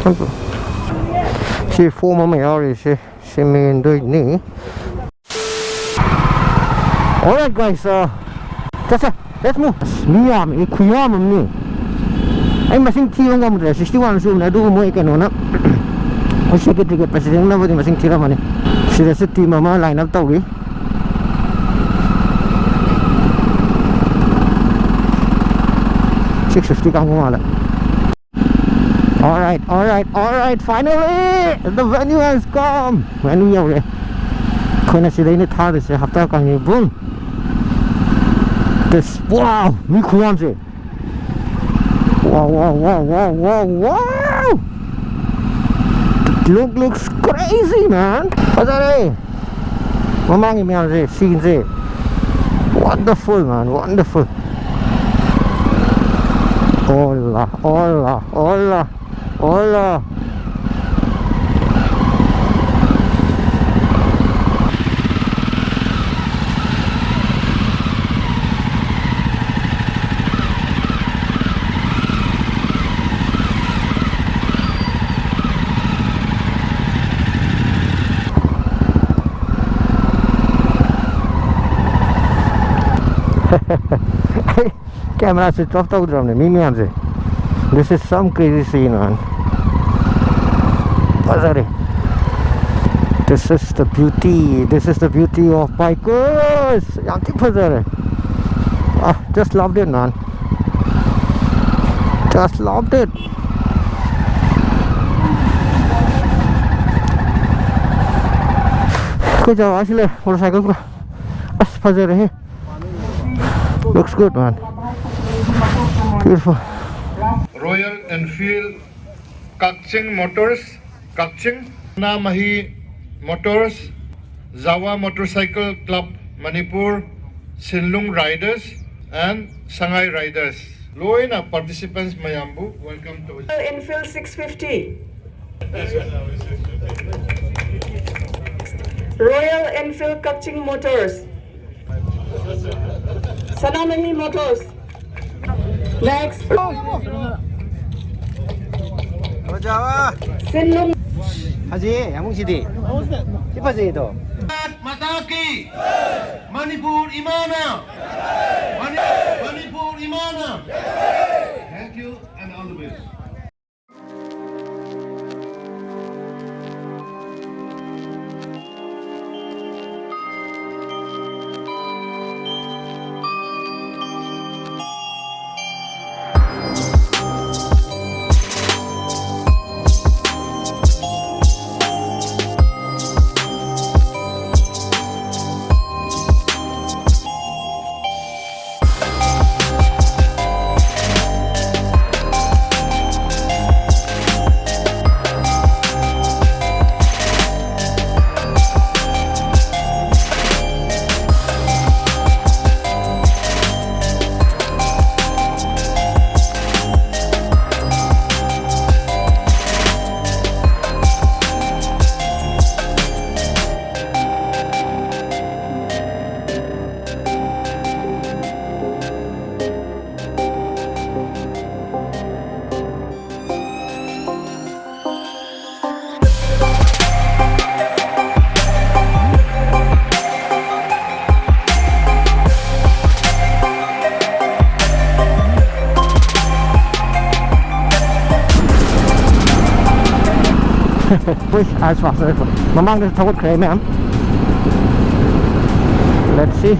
She former mayor she main doing ni. Alright guys, let's move. Miyam, ikuyam ni. Ay masing tirong ka mo 61 zoom na do mo ikano na. O secretary president na mo din masing tira man ni. Sila sa team mama line up taw 650 kang kumala. Alright, finally the venue has come. Venue yaw kuna sila ini thar se hafta kang ni boom. This wow, mi khuam se. Wow. Looks crazy, man. What's that? Mamang imyan se scene se. Wonderful, man, wonderful. Hola. Camera switch off tau drum ne mimi amse. This is some crazy scene, man. Sorry. This is the beauty of bikers. Just loved it, man. Just loved it. Good job, actually. Motorcycle. Looks good, man. Beautiful. Royal Enfield Kakching Motors, Kakching Namahi Motors, Zawa Motorcycle Club Manipur, Sinlung Riders and Shanghai Riders. Loina participants Mayambu, welcome to Royal Enfield 650. Royal Enfield Kakching Motors. Sanamahi Motors. Next. Sinlung. Haji, among sidi. Ipa sidi to. Mataki, Manipur Imana, Manipur Imana. Thank you and all the best. Push as fast as possible. Mamang just thought cray, ma'am. Let's see.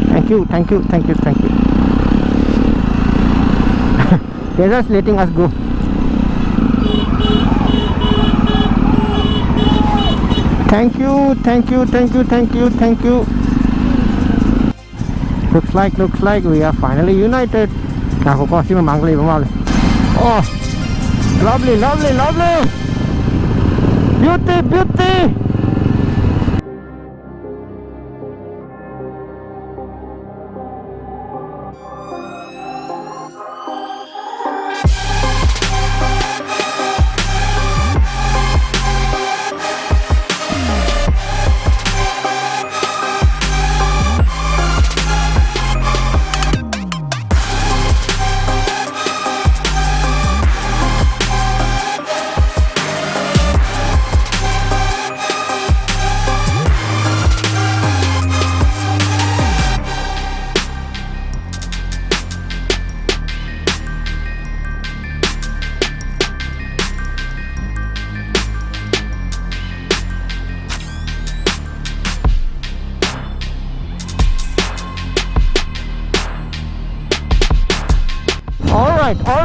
Thank you. They're just letting us go. Thank you. Looks like we are finally united. Oh, lovely. Beauty.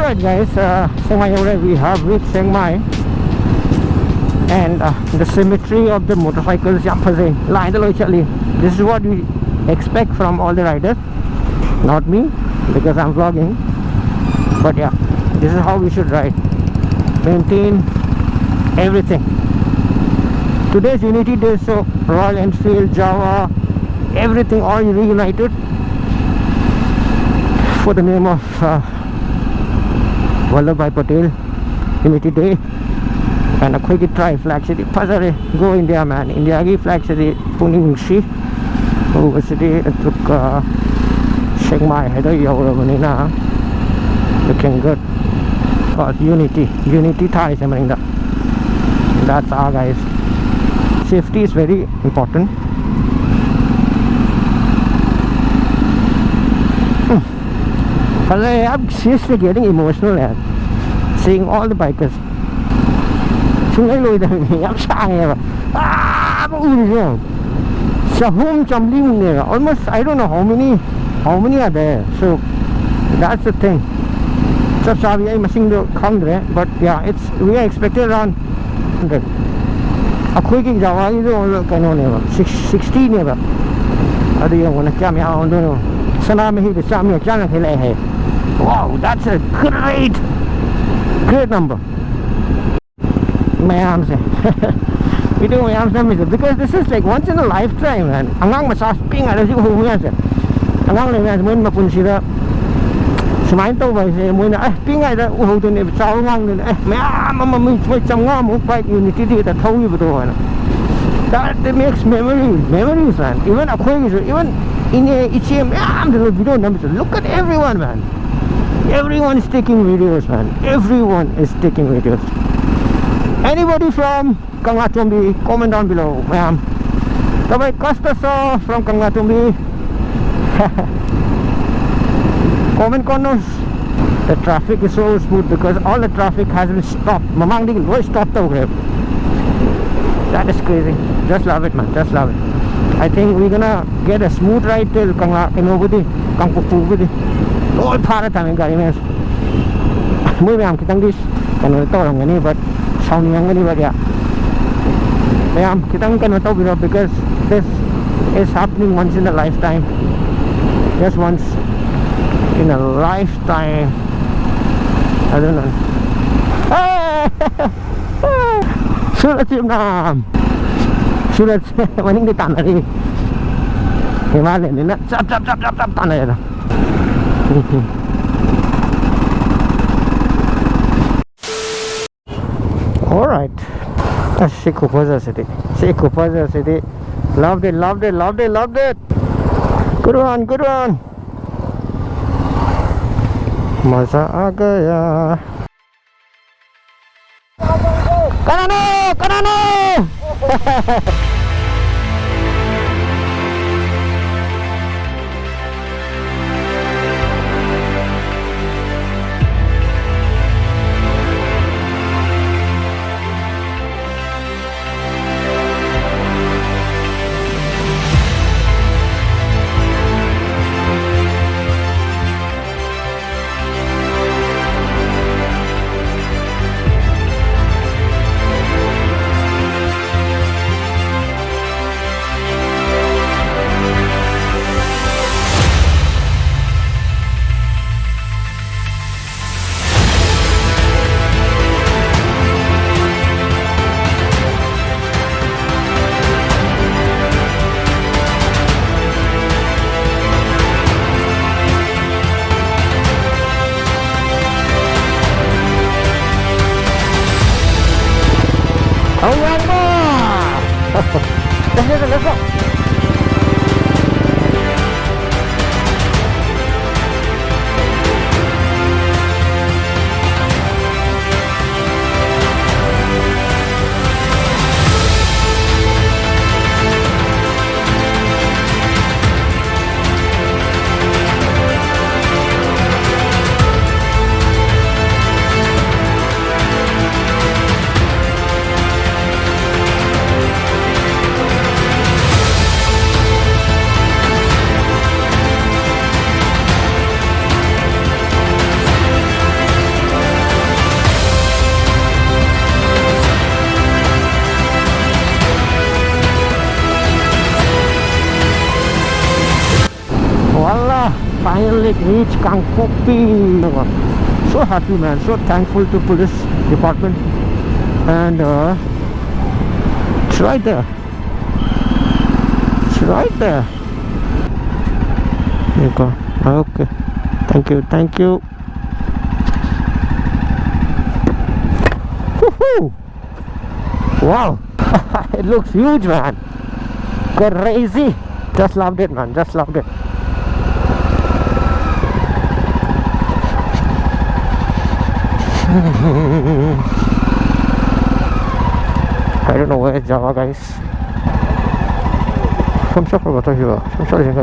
Alright guys, Chiang Mai already, we have reached Chiang Mai. And the symmetry of the motorcycles, this is what we expect from all the riders. Not me, because I'm vlogging. But yeah, this is how we should ride. Maintain everything. Today's Unity Day, so Royal Enfield, Java, everything all reunited for the name of Vallab Bhai Patel Unity Day. And a quick try flag city Pazare, go India man. India ki flag city Puningshi over city took Chiang Mai header Yoramanina looking good. Called Unity Thai Samarinda. That's our guys. Safety is very important. I'm seriously getting emotional here, seeing all the bikers. Almost, I don't know how many are there. So that's the thing. But yeah, we are expected around 100. A quick Java is 16 never. Wow, that's a great number. My arms. We do my arms damage because this is like once in a lifetime, man. Angang massage ping ada si hu yan sir. Angang le man mun mapun sira. Sumain to ba se mun ping ai da hu tu ne chao ngang ne ma cham nga mu bike Unity di ta thau yu do na. That makes memories, man. Even even in ECM, look at everyone, man. Everyone is taking videos, man. Everyone is taking videos. Anybody from Kangpokpi, comment down below, ma'am. Tabay Costa from Kangpokpi. Comment corners. The traffic is so smooth because all the traffic has been stopped. Mamang di lo stopped over. That is crazy. Just love it, man. Just love it. I think we're gonna get a smooth ride till Kangpokpi. All para tayo gari mes. Muy ma'am kitang dis. Kano to lang gani but sound yang gani but yeah. Ma'am kitang kano to because this is happening once in a lifetime. Just once in a lifetime. I don't know. Hey! Surat siap nam. Surat maning di tanah ni. Himalayan ni nak cap tanah ya. All right. Shikupaza city. Loved it. Good one. Maza aa gaya. Kanano. Let's go. finally reached Kangpokpi. So happy, man. So thankful to police department. And it's right there. It's right there. Here you go. Okay. Thank you. Thank you. Woohoo! Wow. It looks huge, man. Crazy. Just loved it, man. Just loved it. I don't know where it's Java, guys. Some sort of here. Some sort of